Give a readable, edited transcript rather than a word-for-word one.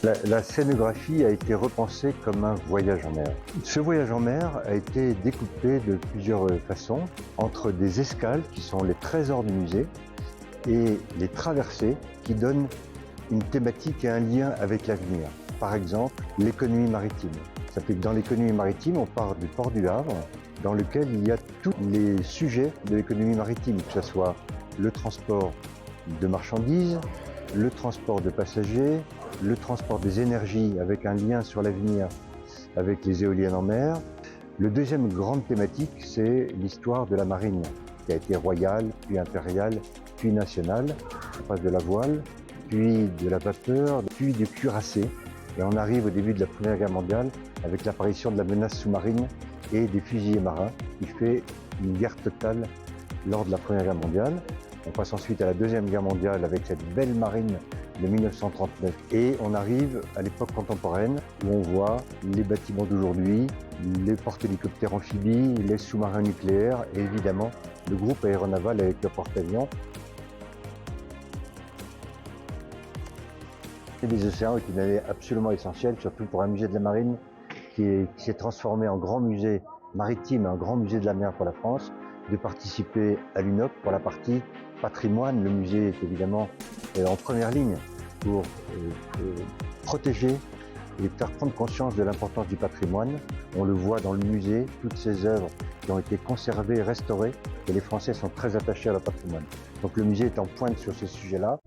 La scénographie a été repensée comme un voyage en mer. Ce voyage en mer a été découpé de plusieurs façons, entre des escales qui sont les trésors du musée et les traversées qui donnent une thématique et un lien avec l'avenir. Par exemple, l'économie maritime. Ça fait que dans l'économie maritime, on part du port du Havre, dans lequel il y a tous les sujets de l'économie maritime, que ce soit le transport de marchandises, le transport de passagers, le transport des énergies avec un lien sur l'avenir avec les éoliennes en mer. Le deuxième grande thématique, c'est l'histoire de la marine, qui a été royale, puis impériale, puis nationale. On passe de la voile, puis de la vapeur, puis du cuirassé. Et on arrive au début de la Première Guerre mondiale avec l'apparition de la menace sous-marine et des fusiliers marins, qui fait une guerre totale lors de la Première Guerre mondiale. On passe ensuite à la Deuxième Guerre mondiale avec cette belle marine de 1939 et on arrive à l'époque contemporaine où on voit les bâtiments d'aujourd'hui, les porte-hélicoptères amphibies, les sous-marins nucléaires et évidemment le groupe aéronaval avec le porte-avions. Les océans est une année absolument essentielle, surtout pour un musée de la marine qui s'est transformé en grand musée maritime, un grand musée de la mer pour la France, de participer à l'UNOC pour la partie patrimoine. Le musée est évidemment en première ligne pour protéger et faire prendre conscience de l'importance du patrimoine. On le voit dans le musée, toutes ces œuvres qui ont été conservées et restaurées, et les Français sont très attachés à leur patrimoine. Donc le musée est en pointe sur ces sujets-là.